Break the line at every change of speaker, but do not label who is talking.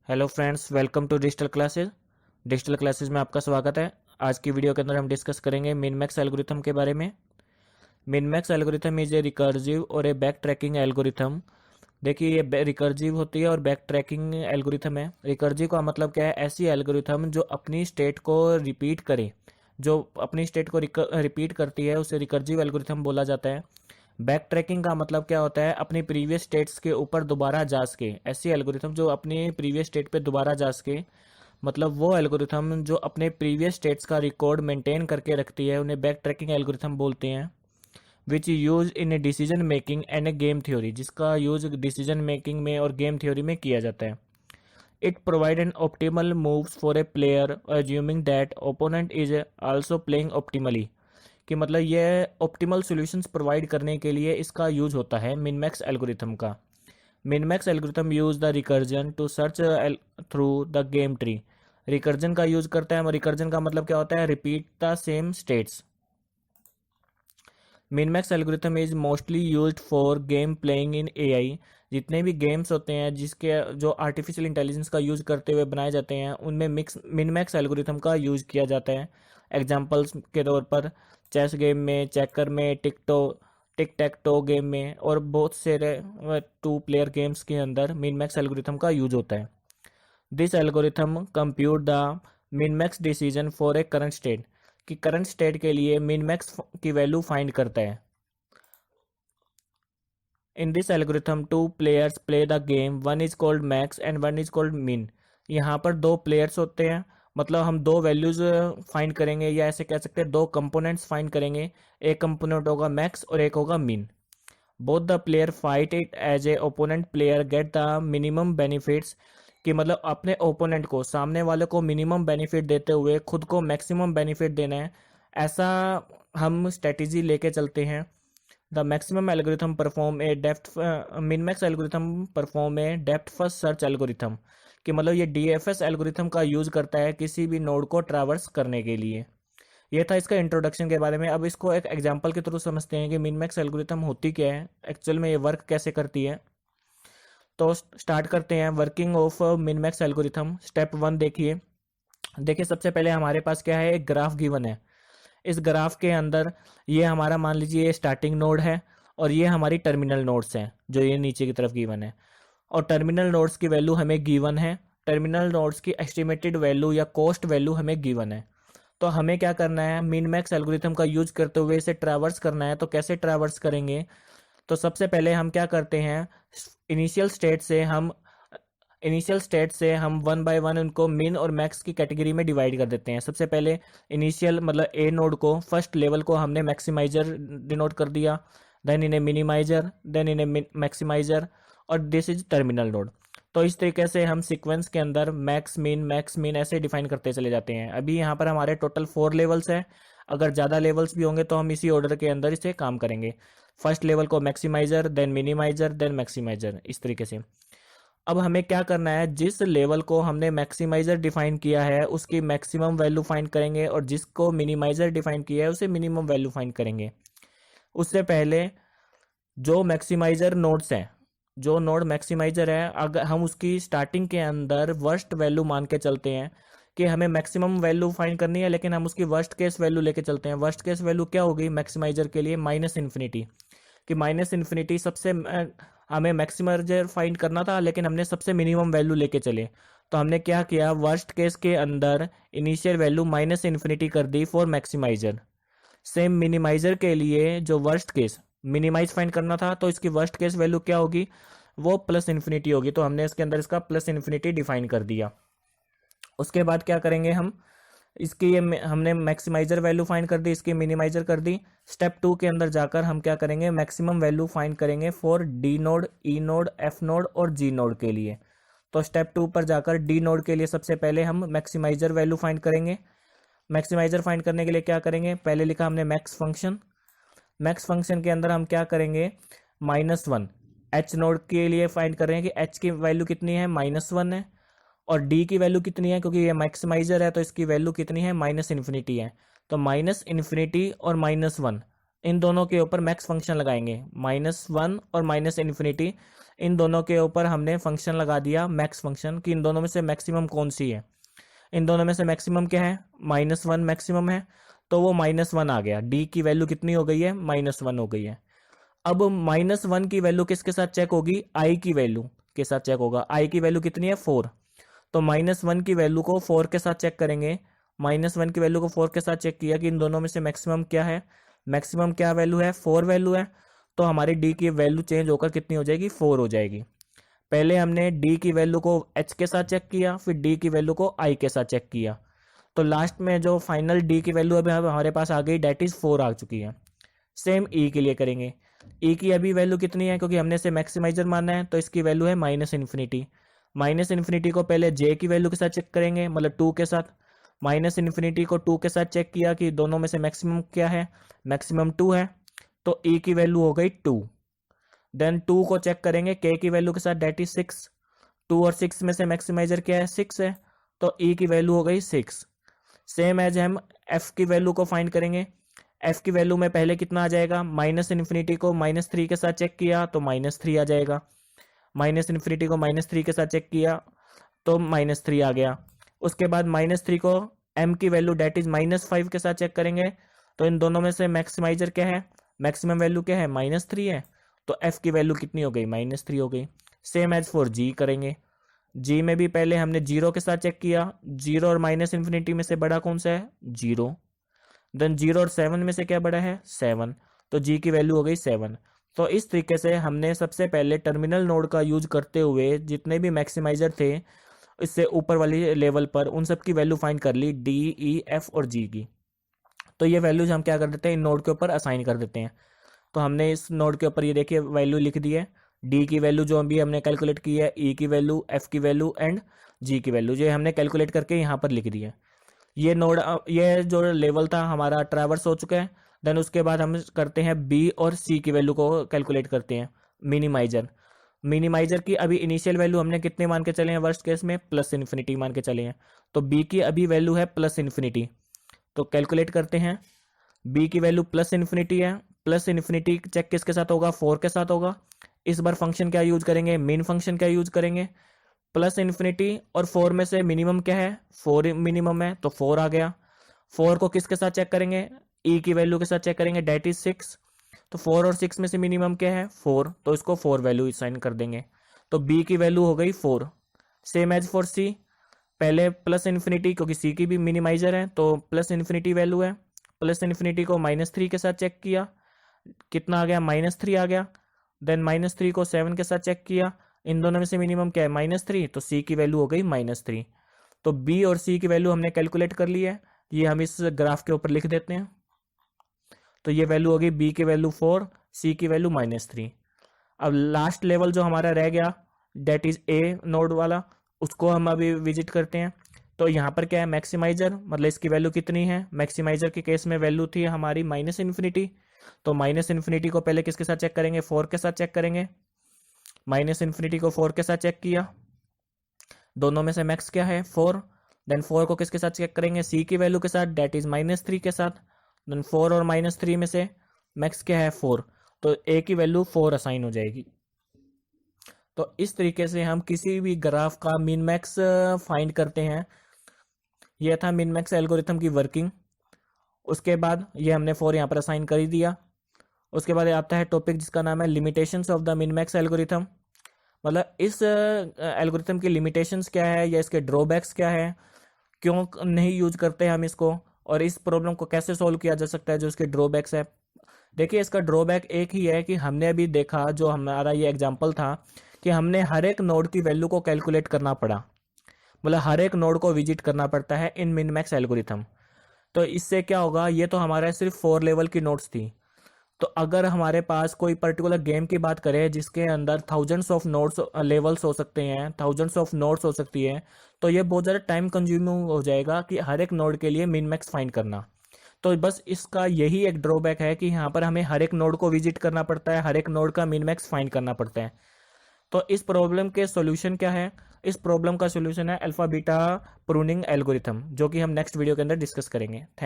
Hello friends, welcome to digital classes. Digital classes में आपका स्वागत है। आज की वीडियो के अंदर हम डिस्कस करेंगे मिनमैक्स एल्गोरिथम के बारे में। Minmax algorithm is a recursive और ए बैक ट्रैकिंग एल्गोरिथम। देखिए, ये रिकर्सिव होती है और बैक ट्रैकिंग एल्गोरिथम है। रिकर्सिव का मतलब क्या है? ऐसी एल्गोरिथम जो अपनी स्टेट को रिपीट करे, जो अपनी स्टेट को रिपीट करती है, उसे रिकर्सिव एल्गोरिथम बोला जाता है। बैक ट्रैकिंग का मतलब क्या होता है? अपनी प्रीवियस स्टेट्स के ऊपर दोबारा जा सके। ऐसी एल्गोरिथम जो अपनी प्रीवियस स्टेट पे दोबारा जा सके, मतलब वो एल्गोरिथम जो अपने प्रीवियस स्टेट्स का रिकॉर्ड मेंटेन करके रखती है, उन्हें बैक ट्रैकिंग एल्गोरिथम बोलते हैं। विच use in a decision making and A game theory, जिसका यूज डिसीजन मेकिंग में और गेम थ्योरी में किया जाता है। It provide an optimal moves for a player assuming that opponent is also playing optimally. कि मतलब ये ऑप्टिमल सॉल्यूशंस प्रोवाइड करने के लिए इसका यूज होता है मिनमैक्स एल्गोरिथम का। Minmax algorithm use the recursion to search through the game tree. Recursion का यूज करता है। रिकर्जन का मतलब क्या होता है? Repeat the same states. Minmax algorithm is mostly used for game playing in AI. जितने भी गेम्स होते हैं जिसके जो आर्टिफिशियल इंटेलिजेंस का यूज करते हुए बनाए जाते हैं, उनमें मिनमैक्स एल्गोरिथम का यूज किया जाता है। एग्जाम्पल्स के तौर पर चेस गेम में, चेकर में, टिक टैक टो गेम में और बहुत से टू प्लेयर गेम्स के अंदर मिनमैक्स एल्गोरिथम का यूज होता है। This algorithm compute the minmax decision for a current state. कि करंट स्टेट के लिए मिनमैक्स की वैल्यू फाइंड करता है। In this algorithm two players play the game, one is called max and one is called मिन। यहाँ पर दो प्लेयर्स होते हैं, मतलब हम दो वैल्यूज फाइंड करेंगे, या ऐसे कह सकते हैं दो कंपोनेंट्स फाइंड करेंगे। एक कंपोनेंट होगा मैक्स और एक होगा min. Both the player fight it as a opponent player get the minimum benefits. कि मतलब अपने ओपोनेंट को, सामने वाले को मिनिमम बेनिफिट देते हुए खुद को मैक्सिमम बेनिफिट देना है, ऐसा हम स्ट्रेटेजी लेके चलते हैं। The maximum algorithm perform a depth minmax algorithm perform a depth first search algorithm. कि मतलब ये डीएफएस एल्गोरिथम का यूज करता है किसी भी नोड को ट्रैवर्स करने के लिए। ये था इसका इंट्रोडक्शन के बारे में। अब इसको एक एग्जांपल के थ्रू समझते हैं कि मिनमैक्स एल्गोरिथम होती क्या है, एक्चुअल में ये वर्क कैसे करती है। तो स्टार्ट करते हैं working of minmax algorithm. Step one देखिए। देखिए, सबसे पहले हमारे पास क्या है? एक ग्राफ गिवन है। इस ग्राफ के अंदर ये हमारा, मान लीजिए, स्टार्टिंग नोड है और ये हमारी टर्मिनल नोड्स हैं जो ये नीचे की तरफ गिवन है। और टर्मिनल नोड्स की वैल्यू हमें गिवन है। टर्मिनल नोड्स की एस्टिमेटेड वैल्यू या कॉस्ट वैल्यू हमें गिवन है। तो हमें क्या करना है? मिनमैक्स एल्गोरिथम का यूज करते हुए इसे ट्रैवर्स करना है। तो कैसे ट्रैवर्स करेंगे? तो सबसे पहले हम क्या करते हैं? इनिशियल स्टेट से हम इनिशियल स्टेट से हम वन बाय वन उनको मिन और मैक्स की कैटेगरी में डिवाइड कर देते हैं। सबसे पहले इनिशियल मतलब ए नोड को, फर्स्ट लेवल को हमने मैक्सिमाइजर डिनोट कर दिया, देन इन्हें मिनिमाइजर, देन इन्हें मैक्सिमाइजर, और दिस इज टर्मिनल नोड। तो इस तरीके से हम सीक्वेंस के अंदर मैक्स मिन ऐसे डिफाइन करते चले जाते हैं। अभी यहाँ पर हमारे टोटल 4 लेवल्स हैं। अगर ज़्यादा लेवल्स भी होंगे तो हम इसी ऑर्डर के अंदर इसे काम करेंगे। फर्स्ट लेवल को maximiser, then minimiser, then maximiser, इस तरीके से। अब हमें क्या करना है? जिस लेवल को हमने मैक्सिमाइजर डिफाइन किया है उसकी मैक्सिमम वैल्यू फाइंड करेंगे, और जिसको मिनिमाइजर डिफाइन किया है उसे मिनिमम वैल्यू फाइंड करेंगे। उससे पहले जो मैक्सिमाइजर नोड्स हैं, जो नोड मैक्सिमाइजर है, अगर हम उसकी स्टार्टिंग के अंदर वर्स्ट वैल्यू मान के चलते हैं कि हमें मैक्सिमम वैल्यू फाइंड करनी है, लेकिन हम उसकी वर्स्ट केस वैल्यू लेके चलते हैं। वर्स्ट केस वैल्यू क्या होगी मैक्सिमाइजर के लिए? Minus infinity. कि माइनस इन्फिनिटी सबसे हमें मैक्सिमाइजर फाइंड करना था, लेकिन हमने सबसे मिनिमम वैल्यू लेके चले। तो हमने क्या किया? वर्स्ट केस के अंदर इनिशियल वैल्यू माइनस इन्फिनिटी कर दी फॉर मैक्सिमाइजर। सेम मिनिमाइजर के लिए जो वर्स्ट केस मिनिमाइज फाइंड करना था, तो इसकी वर्स्ट केस वैल्यू क्या होगी? वो प्लस इन्फिनिटी होगी। तो हमने इसके अंदर इसका प्लस इन्फिनिटी डिफाइन कर दिया। उसके बाद क्या करेंगे हम? इसकी ये हमने मैक्सिमाइजर वैल्यू फाइंड कर दी, इसकी मिनिमाइजर कर दी। स्टेप 2 के अंदर जाकर हम क्या करेंगे? मैक्सिमम वैल्यू फाइंड करेंगे for D naught, E node, F node और जी नोड के लिए। तो स्टेप 2 पर जाकर डी नोड के लिए सबसे पहले हम मैक्सिमाइजर वैल्यू फाइंड करेंगे। मैक्सिमाइजर फाइंड करने के लिए क्या करेंगे? पहले लिखा हमने मैक्स फंक्शन। मैक्स फंक्शन के अंदर हम क्या करेंगे? -1 एच नोड के लिए फाइंड कर रहे हैं कि एच की वैल्यू कितनी है? -1 है। और डी की वैल्यू कितनी है? क्योंकि ये मैक्सिमाइजर है तो इसकी वैल्यू कितनी है? माइनस इन्फिनिटी है। तो माइनस इन्फिनिटी और -1, इन दोनों के ऊपर मैक्स फंक्शन लगाएंगे, -1 और -∞, इन दोनों के ऊपर हमने फंक्शन लगा दिया मैक्स फंक्शन कि इन दोनों में से मैक्सिमम कौन सी है। इन दोनों में से मैक्सिमम क्या है, -1 मैक्सिमम है, तो वो -1 आ गया। डी की वैल्यू कितनी हो गई है, -1 हो गई है। अब -1 की वैल्यू किसके साथ चेक होगी, आई की वैल्यू के साथ चेक होगा। आई की वैल्यू कितनी है, 4। तो -1 की वैल्यू को 4 के साथ चेक करेंगे। -1 की वैल्यू को 4 के साथ चेक किया कि इन दोनों में से मैक्सिमम क्या है, मैक्सिमम क्या वैल्यू है, 4 वैल्यू है। तो हमारी डी की वैल्यू चेंज होकर कितनी हो जाएगी, 4 हो जाएगी। पहले हमने डी की वैल्यू को एच के साथ चेक किया, फिर डी की वैल्यू को आई के साथ चेक किया। तो लास्ट में जो फाइनल डी की वैल्यू अभी हमारे पास आ गई, डेट इज 4 आ चुकी है। सेम ई के लिए करेंगे। ई की अभी वैल्यू कितनी है, क्योंकि हमने इसे मैक्सिमाइजर माना है, तो इसकी वैल्यू है -∞। -∞ को पहले जे की वैल्यू के साथ चेक करेंगे, मतलब 2 के साथ। -∞ को 2 के साथ चेक किया कि दोनों में से मैक्सिमम क्या है, मैक्सिमम 2 है, तो ई की वैल्यू हो गई 2। देन 2 को चेक करेंगे के की वैल्यू के साथ, डेट इज 6। 2 और 6 में से मैक्सिमाइजर क्या है, 6 है, तो ई की वैल्यू हो गई 6। सेम एज हम एफ की वैल्यू को फाइंड करेंगे। एफ की वैल्यू में पहले कितना आ जाएगा, -∞ को -3 के साथ चेक किया तो -3 आ जाएगा। -∞ को -3 के साथ चेक किया तो -3 आ गया। उसके बाद -3 को m की वैल्यू डेट इज -5 के साथ चेक करेंगे, तो इन दोनों में से मैक्सिमाइजर क्या है, मैक्सिमम वैल्यू क्या है, -3 है, तो f की वैल्यू कितनी हो गई, -3 हो गई। सेम एज फॉर g करेंगे। g में भी पहले हमने 0 के साथ चेक किया, 0 और -∞ में से बड़ा कौन सा है, 0। देन 0 और 7 में से क्या बड़ा है, 7, तो g की वैल्यू हो गई 7। तो इस तरीके से हमने सबसे पहले टर्मिनल नोड का यूज करते हुए जितने भी मैक्सिमाइजर थे इससे ऊपर वाली लेवल पर, उन सब की वैल्यू फाइंड कर ली, डी, ई, एफ और जी की। तो ये वैल्यूज हम क्या कर देते हैं, इन नोड के ऊपर असाइन कर देते हैं। तो हमने इस नोड के ऊपर ये देखिए वैल्यू लिख दी है, डी की वैल्यू जो अभी हमने कैलकुलेट की है, ई की वैल्यू, एफ की वैल्यू एंड जी की वैल्यू जो हमने कैलकुलेट करके यहाँ पर लिख दी है। ये नोड, ये जो लेवल था हमारा ट्रैवर्स हो चुका है। देन उसके बाद हम करते हैं बी और सी की वैल्यू को कैलकुलेट करते हैं, मिनिमाइजर। मिनिमाइजर की अभी इनिशियल वैल्यू हमने कितने मान के चले हैं, वर्स्ट केस में +∞ मान के चले हैं। तो बी की अभी वैल्यू है +∞, तो कैलकुलेट करते हैं। बी की वैल्यू +∞ है, +∞ चेक किसके साथ होगा, 4 के साथ होगा। इस बार फंक्शन क्या यूज करेंगे, मिन फंक्शन क्या यूज करेंगे। +∞ और 4 में से मिनिमम क्या है, 4 मिनिमम है, तो 4 आ गया। 4 को किसके साथ चेक करेंगे, ई की वैल्यू के साथ चेक करेंगे, डेट इज 6। तो 4 और 6 में से मिनिमम क्या है, 4, तो इसको 4 वैल्यू असाइन कर देंगे। तो बी की वैल्यू हो गई 4। सेम एज फॉर सी, पहले +∞, क्योंकि सी की भी मिनिमाइजर है तो +∞ वैल्यू है। +∞ को -3 के साथ चेक किया, कितना आ गया, -3 आ गया। देन -3 को 7 के साथ चेक किया, इन दोनों में से मिनिमम क्या है, -3, तो सी की वैल्यू हो गई -3। तो बी और सी की वैल्यू हमने कैलकुलेट कर ली है, ये हम इस ग्राफ के ऊपर लिख देते हैं। तो ये वैल्यू होगी बी की वैल्यू 4, सी की वैल्यू -3। अब लास्ट लेवल जो हमारा रह गया, डेट इज ए नोड वाला, उसको हम अभी विजिट करते हैं। तो यहाँ पर क्या है, मैक्सिमाइजर, मतलब इसकी वैल्यू कितनी है, मैक्सिमाइजर के केस में वैल्यू थी हमारी -∞। तो -∞ को पहले किसके साथ चेक करेंगे, 4 के साथ चेक करेंगे। -∞ को 4 के साथ चेक किया, दोनों में से मैक्स क्या है, 4। देन 4 को किसके साथ चेक करेंगे, सी की वैल्यू के साथ, डेट इज -3 के साथ। देन 4 और -3 में से मैक्स क्या है, 4, तो ए की वैल्यू 4 असाइन हो जाएगी। तो इस तरीके से हम किसी भी ग्राफ का मिन मैक्स फाइंड करते हैं। यह था मिन मैक्स एल्गोरिथम की वर्किंग। उसके बाद ये हमने 4 यहाँ पर असाइन कर ही दिया। उसके बाद आता है टॉपिक जिसका नाम है limitations of the min max algorithm, मतलब इस एल्गोरिथम की लिमिटेशंस क्या है या इसके ड्रॉबैक्स क्या है, क्यों नहीं यूज करते हम इसको, और इस प्रॉब्लम को कैसे सॉल्व किया जा सकता है जो इसके ड्रॉबैक्स है। देखिए इसका ड्रॉबैक एक ही है कि हमने अभी देखा, जो हमारा ये एग्जांपल था कि हमने हर एक नोड की वैल्यू को कैलकुलेट करना पड़ा, मतलब हर एक नोड को विजिट करना पड़ता है इन मिन मैक्स एल्गोरिथम। तो इससे क्या होगा, ये तो हमारा सिर्फ 4 लेवल की नोड्स थी। तो अगर हमारे पास कोई पर्टिकुलर गेम की बात करें जिसके अंदर थाउजेंड्स ऑफ नोड्स लेवल्स हो सकते हैं, थाउजेंड्स ऑफ नोड्स हो सकती है, तो ये बहुत ज़्यादा टाइम कंज्यूमिंग हो जाएगा कि हर एक नोड के लिए मिन मैक्स फाइंड करना। तो बस इसका यही एक ड्रॉबैक है कि यहाँ पर हमें हर एक नोड को विजिट करना पड़ता है, हर एक नोड का मिन मैक्स फाइंड करना पड़ता है। तो इस प्रॉब्लम के सॉल्यूशन क्या है, इस प्रॉब्लम का सॉल्यूशन है अल्फा बीटा प्रूनिंग एल्गोरिथम, जो कि हम नेक्स्ट वीडियो के अंदर डिस्कस करेंगे।